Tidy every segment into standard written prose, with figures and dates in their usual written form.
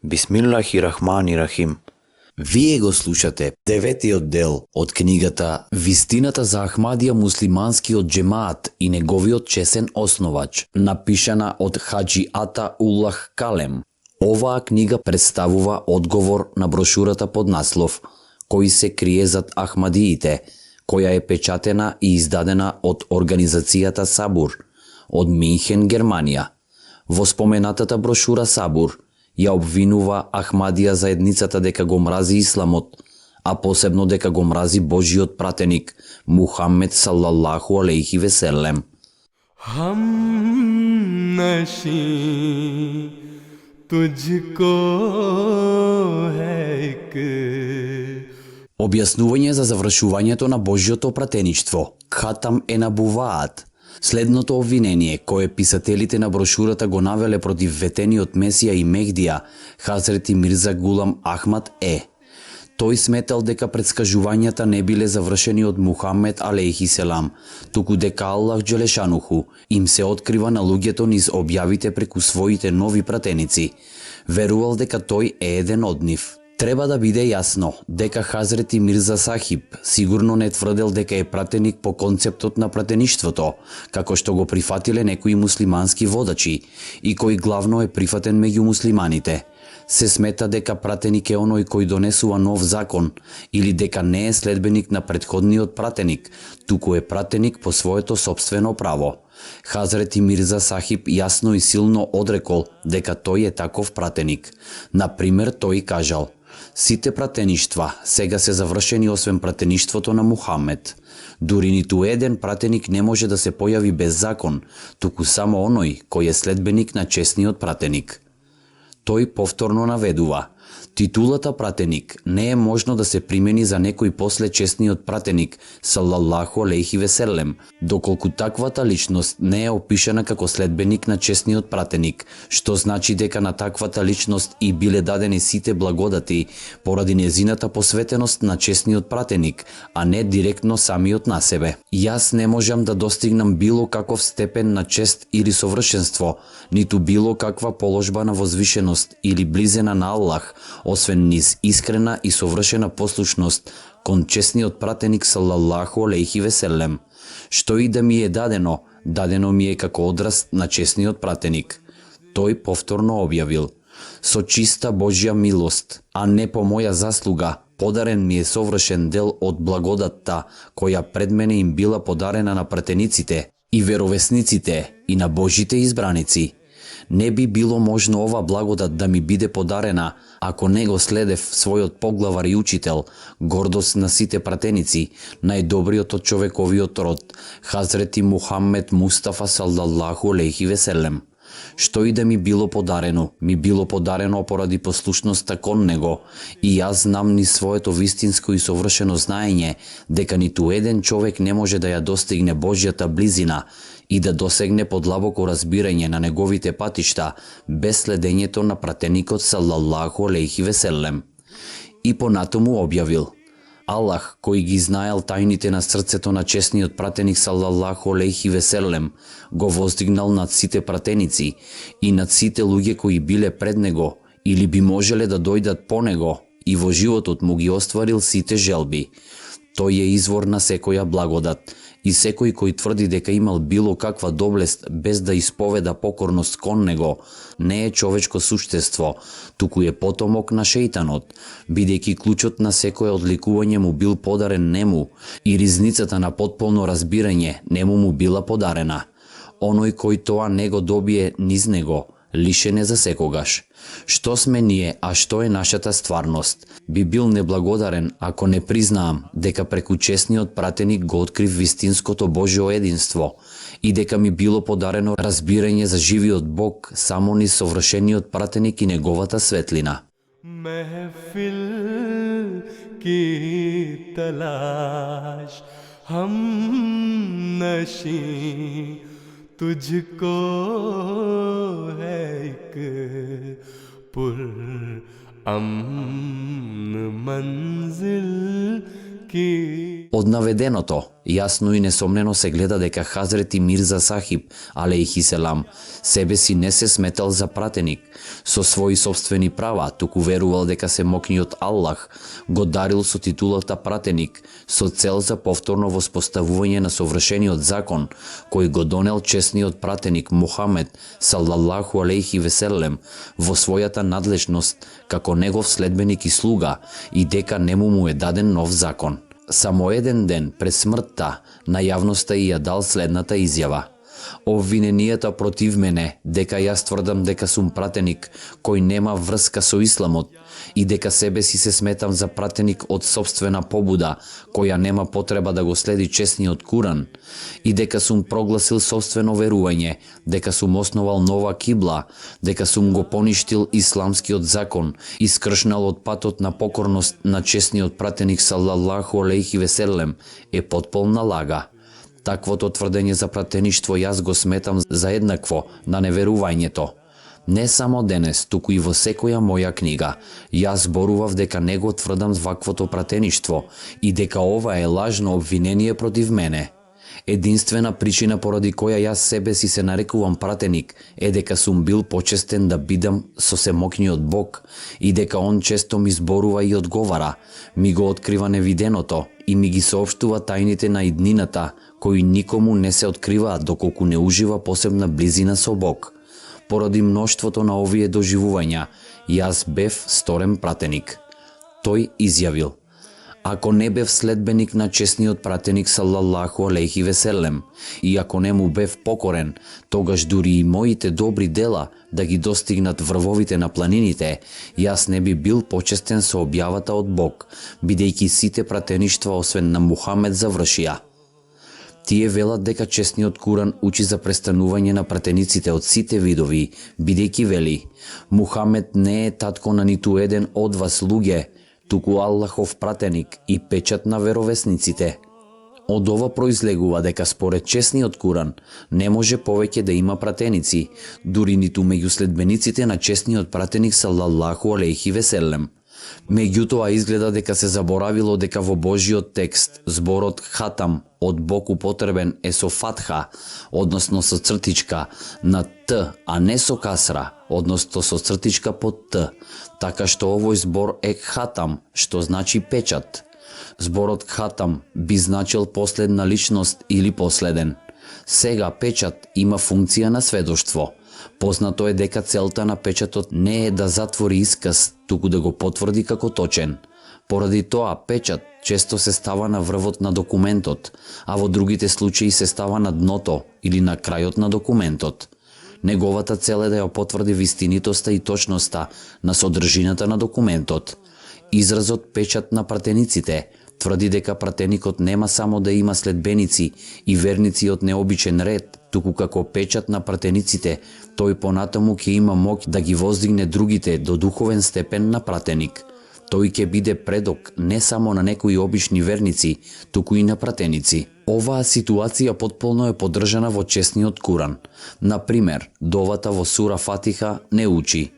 Бисмиллахи-рахмани-рахим. Вие го слушате деветиот дел од книгата Вистината за Ахмадија муслиманскиот џемаат и неговиот чесен основач, напишана од Хаџи Ата Уллах Калем. Оваа книга представува одговор на брошурата под наслов Кој се крие зад Ахмадиите, која е печатена и издадена од организацијата Сабур од Минхен, Германија. Во споменатата брошура Сабур ја обвинува Ахмадија заедницата дека го мрази исламот, а посебно дека го мрази Божиот пратеник Мухаммед салаллаху алейхи веселем. हम नशी तुझको है एक Објаснување за завршувањето на Божјото пратеничство, Кхатам Енабуваат. Следното обвинение, кое писателите на брошурата го навеле против ветениот Месија и Мехдија, Хазрети Мирза Гулам Ахмад е: тој сметал дека предскажувањата не биле завршени од Мухаммед алейхи селам, туку дека Аллах Джелешануху им се открива на луѓето низ објавите преку своите нови пратеници. Верувал дека тој е еден од нив. Треба да биде јасно дека Хазрети Мирза Сахиб сигурно не тврдел дека е пратеник по концептот на пратеништвото, како што го прифатиле некои муслимански водачи и кој главно е прифатен меѓу муслиманите. Се смета дека пратеник е оној кој донесува нов закон или дека не е следбеник на претходниот пратеник, туку е пратеник по своето собствено право. Хазрети Мирза Сахиб јасно и силно одрекол дека тој е таков пратеник. Например, тој кажал: сите пратеништва сега се завршени освен пратеништвото на Мухаммед. Дури ниту еден пратеник не може да се појави без закон, туку само оној кој е следбеник на чесниот пратеник. Тој повторно наведува: титулата пратеник не е можно да се примени за некој после чесниот пратеник салаллаху алейхи веселем, доколку таквата личност не е опишана како следбеник на чесниот пратеник, што значи дека на таквата личност и биле дадени сите благодати поради незината посветеност на чесниот пратеник, а не директно самиот на себе. Јас не можам да достигнам било каков степен на чест или совршенство, ниту било каква положба на возвишеност или близена на Аллах, освен низ искрена и совршена послушност кон чесниот пратеник салаллаху алейхи веселем. Што и да ми е дадено, дадено ми е како одраз на чесниот пратеник. Тој повторно објавил: со чиста Божја милост, а не по моја заслуга, подарен ми е совршен дел од благодатта која пред мене им била подарена на пратениците и веровесниците и на Божите избраници. Не би било можно ова благодат да ми биде подарена ако не го следев својот поглавар и учител, гордост на сите пратеници, најдобриот од човековиот род, Хазрети Мухаммед Мустафа салаллаху алейхи веселем. Што и да ми било подарено поради послушноста кон него, и јас знам ни своето вистинско и совршено знаење дека ниту еден човек не може да ја достигне Божјата близина и да досегне подлабоко разбирање на неговите патишта без следењето на пратеникот салаллаху алейхи веселем. И понатаму објавил: Аллах, кој ги знаел тајните на срцето на чесниот пратеник салаллаху алейхи веселем, го воздигнал над сите пратеници и над сите луѓе кои биле пред него или би можеле да дојдат по него, и во животот му ги остварил сите желби. Тој е извор на секоја благодат, и секој кој тврди дека имал било каква доблест без да исповеда покорност кон него, не е човечко суштество, туку е потомок на шејтанот, бидејќи клучот на секое одликување му бил подарен нему и ризницата на потполно разбирање нему му била подарена. Оној кој тоа не го добие низ него, лишен е за секогаш. Што сме ние, а што е нашата стварност? Би бил неблагодарен ако не признаам дека преку чесниот пратеник го открив вистинското Божјо единство и дека ми било подарено разбирање за живиот Бог само низ совршениот пратеник и неговата светлина. महफिल की तलाश हम नशी तुझको है एक पुर अमन मंजिल की। Од наведеното, јасно и несомнено се гледа дека Хазрети Мирза Сахиб, алейхи селам, себе си не се сметал за пратеник, со своји собствени права, туку верувал дека се мокниот Аллах го дарил со титулата пратеник, со цел за повторно воспоставување на совршениот закон, кој го донел честниот пратеник Мухамед, салаллаху алейхи веселем, во својата надлежност, како негов следбеник и слуга, и дека нему му е даден нов закон. Само еден ден пред смртта на јавноста и ја дал следната изјава: обвиненијата против мене дека јас тврдам дека сум пратеник кој нема врска со исламот и дека себе си се сметам за пратеник од собствена побуда која нема потреба да го следи честниот Куран и дека сум прогласил собствено верување, дека сум основал нова кибла, дека сум го поништил исламскиот закон и скршнал од патот на покорност на честниот пратеник салаллаху алейхи веселем, е потполна лага. Таквото тврдење за пратеништво јас го сметам за еднакво на неверувањето. Не само денес, туку и во секоја моја книга, јас зборував дека не го тврдам ваквото пратеништво и дека ова е лажно обвинение против мене. Единствена причина поради која јас себе си се нарекувам пратеник е дека сум бил почестен да бидам со семокниот Бог и дека Он често ми зборува и одговара, ми го открива невиденото и ми ги соопштува тајните на иднината, кои никому не се откриваат доколку не ужива посебна близина со Бог. Поради мноштвото на овие доживувања, јас бев сторен пратеник. Тој изјавил: ако не бев следбеник на честниот пратеник салаллаху алейхи веселем и ако не му бев покорен, тогаш дури и моите добри дела да ги достигнат врвовите на планините, јас не би бил почестен со објавата од Бог, бидејќи сите пратеништва освен на Мухамед завршија. Тие велат дека честниот Куран учи за престанување на пратениците од сите видови, бидејќи вели: Мухамед не е татко на ниту еден од вас луѓе, туку Аллахов пратеник и печат на веровесниците. Од ова произлегува дека според честниот Куран не може повеќе да има пратеници, дури ниту меѓу следбениците на честниот пратеник салаллаху алейхи веселем. Меѓутоа изгледа дека се заборавило дека во Божиот текст зборот хатам од Бог употребен е со фатха, односно со цртичка на Т, а не со касра, односно со цртичка под Т, така што овој збор е хатам, што значи печат. Зборот хатам би значил последна личност или последен. Сега печат има функција на сведоштво. Познато е дека целта на печатот не е да затвори исказ, туку да го потврди како точен. Поради тоа печат често се става на врвот на документот, а во другите случаи се става на дното или на крајот на документот. Неговата цел е да ја потврди вистинитоста и точноста на содржината на документот. Изразот печат на пратениците тврди дека пратеникот нема само да има следбеници и верници од необичен ред, туку како печат на пратениците, тој понатаму ќе има моќ да ги воздигне другите до духовен степен на пратеник. Тој ќе биде предок не само на некои обични верници, туку и на пратеници. Оваа ситуација потполно е поддржана во честниот Куран. Например, довата во сура Фатиха не учи: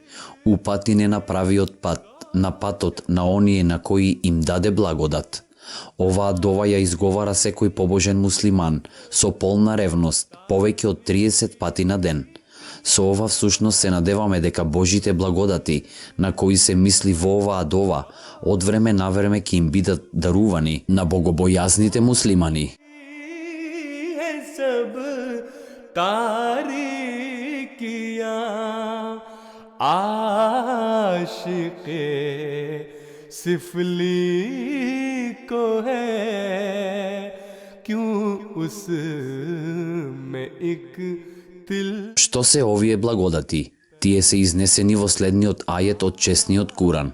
упати не направиот пат, на патот на оние на кои им даде благодат. Оваа дова ја изговара секој побожен муслиман со полна ревност, повеќе од 30 пати на ден. Со ова всушност се надеваме дека Божите благодати, на кои се мисли во оваа дова, од време на време ќе им бидат дарувани на богобојазните муслимани. सिफली को है क्यों उसमें एक तिल. Што се овие благодати? Тие се изнесени во следниот ајет од честниот Куран.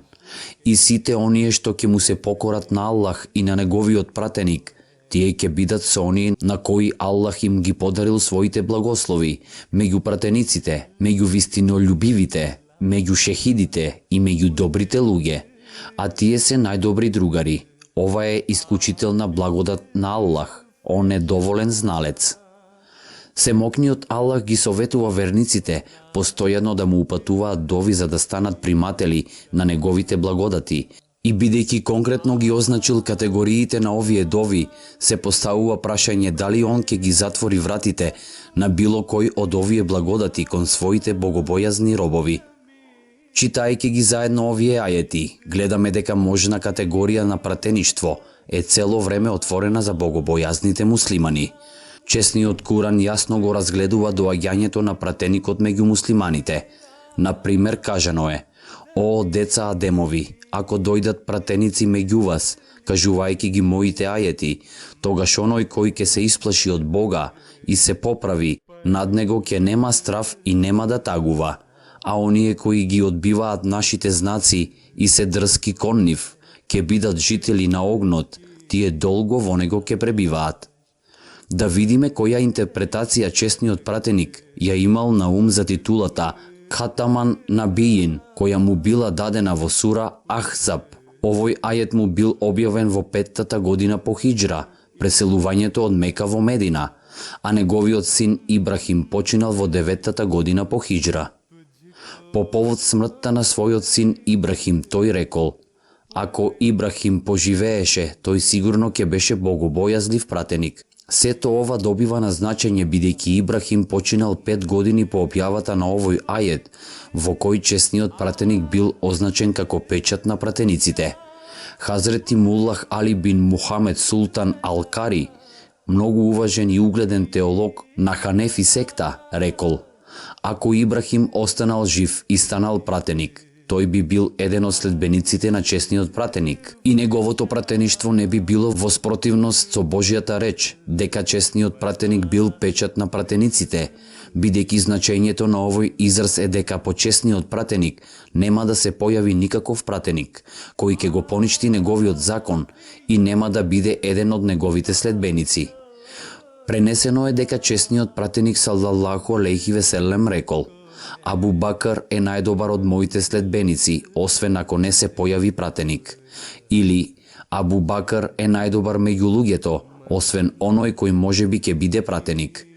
И сите оние што ќе му се покорат на Аллах и на неговиот пратеник, тие ќе бидат со оние на кои Аллах им ги подарил своите благослови, меѓу пратениците, меѓу вистинолюбивите, меѓу шехидите и меѓу добрите луѓе. А тие се најдобри другари. Ова е исклучителна благодат на Аллах. Он е доволен зналец. Семокниот Аллах ги советува верниците постојано да му упатуваат дови за да станат приматели на неговите благодати И бидејќи конкретно ги означил категориите на овие дови, се поставува прашање дали он ќе ги затвори вратите на било кој од овие благодати кон своите богобојазни робови. Читајќи ги заедно овие ајети, гледаме дека можна категорија на пратеништво е цело време отворена за богобојазните муслимани. Чесниот Куран јасно го разгледува доаѓањето на пратеникот меѓу муслиманите. Например, кажано е: "О, деца Адемови, ако дојдат пратеници меѓу вас, кажувајќи ги моите ајети, тогаш оној кој ќе се исплаши од Бога и се поправи, над него ќе нема страв и нема да тагува. А оние кои ги одбиваат нашите знаци и се дрски кон нив, ќе бидат жители на огнот, тие долго во него ќе пребиваат." Да видиме која интерпретација честниот пратеник ја имал на ум за титулата Катаман Набиин, која му била дадена во сура Ахзаб. Овој ајет му бил објавен во 5-та година по хиџра, преселувањето од Мека во Медина, а неговиот син Ибрахим починал во 9-та година по хиџра. По повод смртта на својот син Ибрахим, тој рекол: "Ако Ибрахим поживееше, тој сигурно ќе беше богобојазлив пратеник." Сето ова добива на значење бидејќи Ибрахим починал 5 години по објавата на овој ајет, во кој честниот пратеник бил означен како печат на пратениците. Хазрети Муллах Али бин Мухамед Султан Ал-Кари, многу уважен и угледен теолог на Ханефи секта, рекол: "Ако Ибрахим останал жив и станал пратеник, тој би бил еден од следбениците на честниот пратеник и неговото пратеништво не би било во спротивност со Божјата реч, дека честниот пратеник бил печат на пратениците, бидејќи значењето на овој израз е дека по честниот пратеник нема да се појави никаков пратеник, кој ќе го поништи неговиот закон и нема да биде еден од неговите следбеници." Пренесено е дека честниот пратеник салаллаху алейхи веселем рекол: "Абу Бакр е најдобар од моите следбеници, освен ако не се појави пратеник." Или "Абу Бакр е најдобар меѓу луѓето, освен оној кој можеби ќе биде пратеник."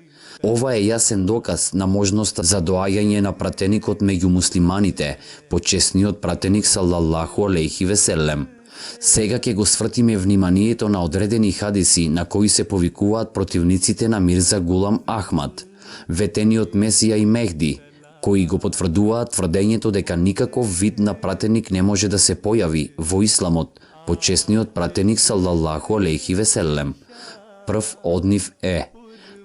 Ова е јасен доказ на можноста за доаѓање на пратеникот меѓу муслиманите, по честниот пратеник салаллаху алейхи веселем. Сега ќе го свртиме вниманието на одредени хадиси на кои се повикуваат противниците на Мирза Гулам Ахмад, ветениот Месија и Мехди, кои го потврдуваат тврдењето дека никаков вид на пратеник не може да се појави во исламот по честниот пратеник салаллаху алейхи веселем. Прв од нив е: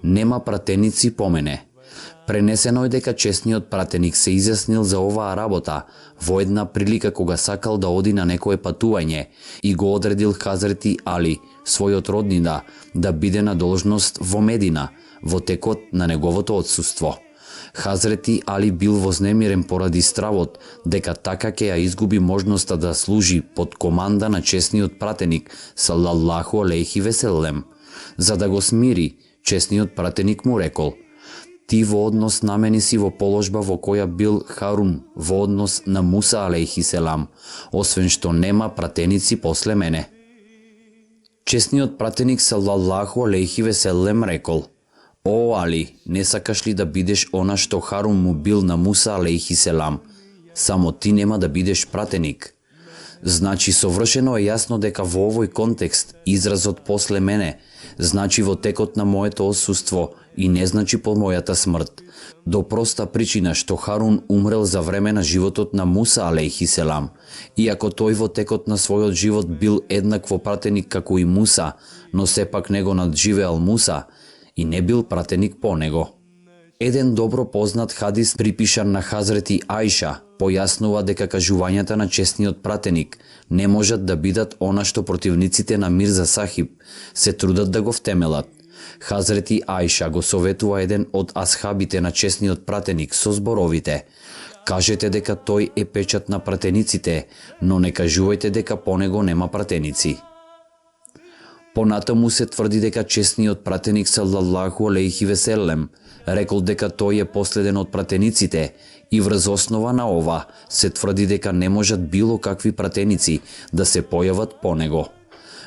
"Нема пратеници по мене." Пренесено е дека честниот пратеник се изјаснил за оваа работа во една прилика кога сакал да оди на некое патување и го одредил Хазрети Али, својот роднина, да биде на должност во Медина во текот на неговото отсуство. Хазрети Али бил вознемирен поради стравот дека така ќе ја изгуби можноста да служи под команда на честниот пратеник салаллаху алейхи веселем. За да го смири, честниот пратеник му рекол: "Ти во однос на мене си во положба во која бил Харун во однос на Муса алейхи селам, освен што нема пратеници после мене." Честниот пратеник салаллаху алейхи веселем рекол: "О Али, не сакаш ли да бидеш она што Харун му бил на Муса алейхи селам? Само ти нема да бидеш пратеник." Значи совршено е јасно дека во овој контекст изразот после мене значи во текот на моето отсуство и не значи по мојата смрт, до проста причина што Харун умрел за време на животот на Муса алейхи селам, иако тој во текот на својот живот бил еднакво пратеник како и Муса, но сепак него надживеал Муса и не бил пратеник по него. Еден добро познат хадис припишан на Хазрети Аиша појаснува дека кажувањата на честниот пратеник не можат да бидат она што противниците на Мирза Сахиб се трудат да го втемелат. Хазрети Аиша го советува еден од асхабите на честниот пратеник со зборовите: "Кажете дека тој е печат на пратениците, но не кажувајте дека по него нема пратеници." Понатаму се тврди дека честниот пратеник салаллаху алейхи веселем рекол дека тој е последен од пратениците и врз основа на ова се тврди дека не можат било какви пратеници да се појават по него.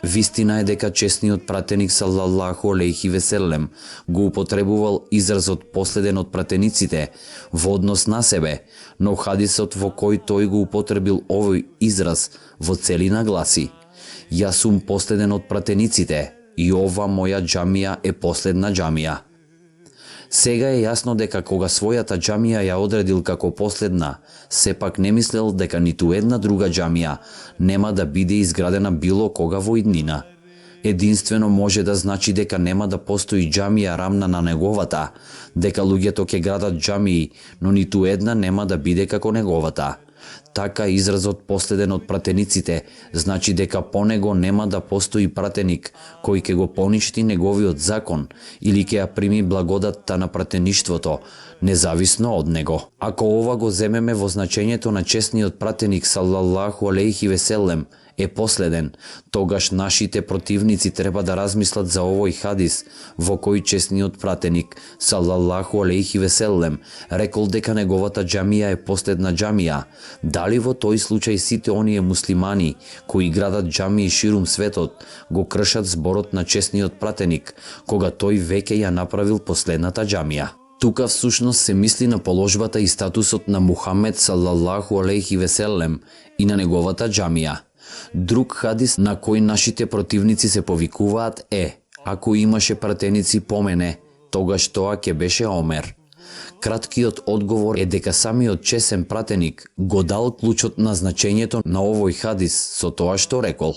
Вистина е дека чесниот пратеник салаллаху алейхи веселем го употребувал изразот последен од пратениците во однос на себе, но хадисот во кој тој го употребил овој израз во целина гласи: Јас сум последен од пратениците и ова моја џамија е последна џамија. Сега е јасно дека кога својата џамија ја одредил како последна, сепак не мислел дека ниту една друга џамија нема да биде изградена било кога во иднина. Единствено може да значи дека нема да постои џамија рамна на неговата, дека луѓето ќе градат џамии, но ниту една нема да биде како неговата. Така изразот последен од пратениците значи дека по него нема да постои пратеник кој ќе го поништи неговиот закон или ќе ја прими благодатта на пратеништвото, независно од него. Ако ова го земеме во значењето на чесниот пратеник салаллаху алейхи веселем е последен, тогаш нашите противници треба да размислат за овој хадис во кој чесниот пратеник салаллаху алейхи веселем рекол дека неговата џамија е последна џамија. Дали во тој случај сите оние муслимани кои градат џамии ширум светот го кршат зборот на чесниот пратеник кога тој веќе ја направил последната џамија? Тука всушност се мисли на положбата и статусот на Мухамед салаллаху алейхи веселем и на неговата џамија. Друг хадис на кој нашите противници се повикуваат е: ако имаше пратеници по мене, тогаш тоа ќе беше Омер. Краткиот одговор е дека самиот чесен пратеник го дал клучот на значењето на овој хадис со тоа што рекол: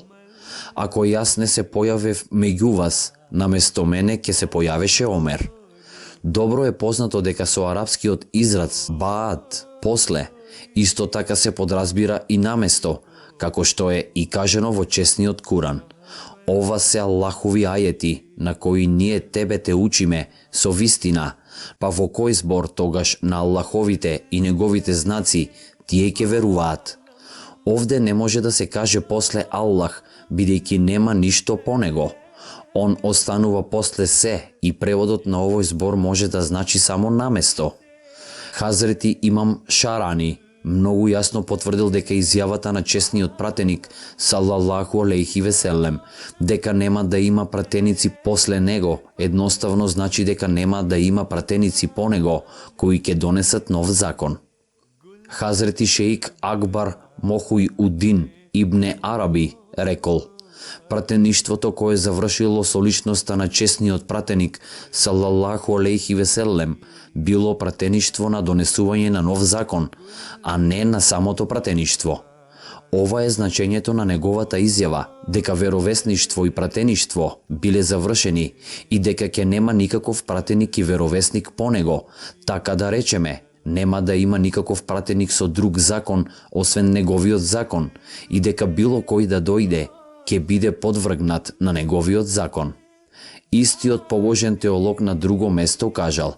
ако јас не се појавев меѓу вас, наместо мене ќе се појавеше Омер. Добро е познато дека со арапскиот израз баат, после, исто така се подразбира и наместо, како што е и кажено во чесниот Куран. Ова се Аллахови ајети на кои ние тебе те учиме со вистина, па во кој збор тогаш на Аллаховите и неговите знаци тие ќе веруваат. Овде не може да се каже после Аллах, бидејќи нема ништо по него. Он останува после се и преводот на овој збор може да значи само наместо. Хазрети Имам Шарани многу јасно потврдил дека изјавата на чесниот пратеник салаллаху алейхи веселем дека нема да има пратеници после него едноставно значи дека нема да има пратеници по него кои ќе донесат нов закон. Хазрети шеик Акбар Мохуј Удин Ибне Араби рекол: пратеништвото кое завршило со личноста на чесниот пратеник салаллаху алейхи веселем било пратеништво на донесување на нов закон, а не на самото пратеништво. Ова е значењето на неговата изјава дека веровесништво и пратеништво биле завршени и дека ќе нема никаков пратеник и веровесник по него, така да речеме, нема да има никаков пратеник со друг закон освен неговиот закон и дека било кој да дојде ќе биде подвргнат на неговиот закон. Истиот положен теолог на друго место кажал: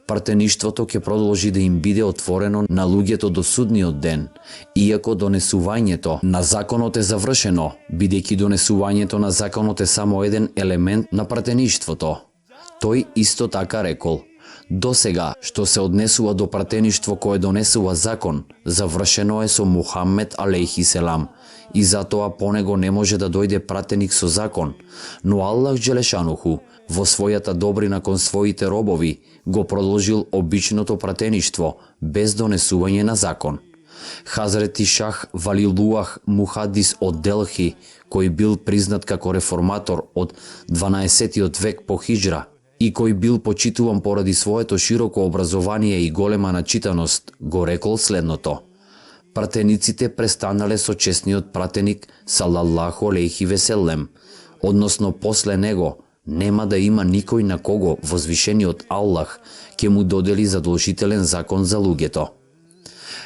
пратеништвото ќе продолжи да им биде отворено на луѓето до судниот ден, иако донесувањето на законот е завршено, бидејќи донесувањето на законот е само еден елемент на пратеништвото. Тој исто така рекол: до сега, што се однесува до пратеништво кое донесува закон, завршено е со Мухамед алейхи селам, и затоа по него не може да дојде пратеник со закон, но Аллах Джелешануху во својата добрина кон своите робови го продолжил обичното пратеништво без донесување на закон. Хазрети Шах Валилуах Мухадис од Делхи, кој бил признат како реформатор од 12 век по хиджра и кој бил почитуван поради своето широко образование и голема начитаност, го рекол следното: пратениците престанале со чесниот пратеник салаллаху алейхи веселем, односно после него нема да има никој на кого возвишениот Аллах ќе му додели задолжителен закон за луѓето.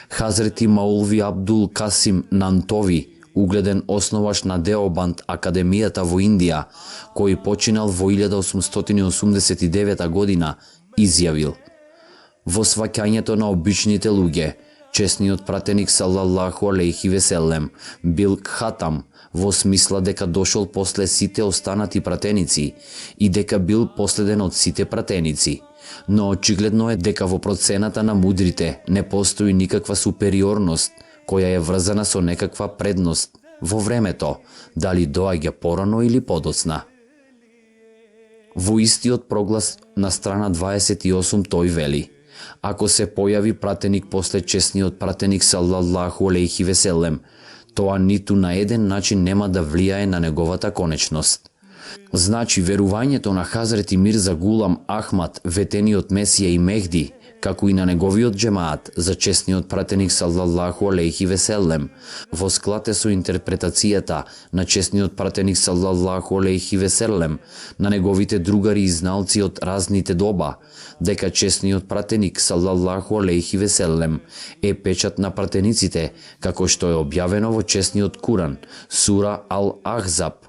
Хазрети Маулви Абдул Касим Нантови, угледен основаш на Деобанд Академијата во Индија, кој починал во 1889 година, изјавил: во сваќањето на обичните луѓе, чесниот пратеник салаллаху алейхи веселем бил хатам, во смисла дека дошол после сите останати пратеници и дека бил последен од сите пратеници. Но очигледно е дека во процената на мудрите не постои никаква супериорност која е врзана со некаква предност во времето, дали доаѓа порано или подоцна. Во истиот проглас на страна 28 тој вели: ако се појави пратеник после чесниот пратеник салаллаху алейхи веселем, тоа ниту на еден начин нема да влијае на неговата конечност. Значи, верувањето на Хазрети Мирза Гулам Ахмад, ветениот Месија и Мехди, како и на неговиот джемаат за чесниот пратеник салаллаху алейхи веселем, во склад е со интерпретацијата на чесниот пратеник салаллаху алейхи веселем, на неговите другари и зналци од разните доба, дека чесниот пратеник салаллаху алейхи веселем е печат на пратениците, како што е објавено во чесниот Куран, сура Ал-Ахзаб.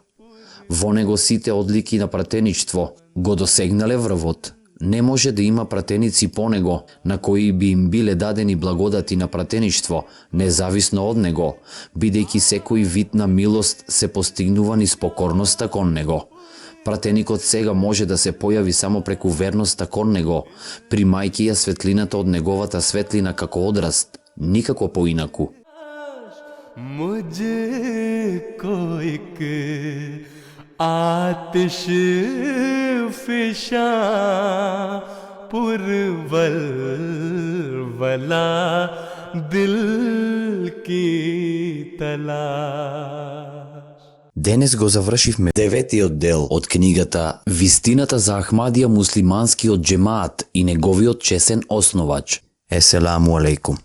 Во него сите одлики на пратеничство го досегнале врвот. Не може да има пратеници по него, на кои би им биле дадени благодати на пратеничство, независно од него, бидејќи секој вид на милост се постигнува низ покорноста кон него. Пратеникот сега може да се појави само преку верноста кон него, примајќи ја светлината од неговата светлина како одраст, никако поинаку. मुझको एक आतिश फिशा पुरवल वला दिल की तलाश. Денес го завршивме 9-тиот дел од книгата Вистината за Ахмадија муслиманскиот джемаат и неговиот чесен основач. Еселаму алейкум.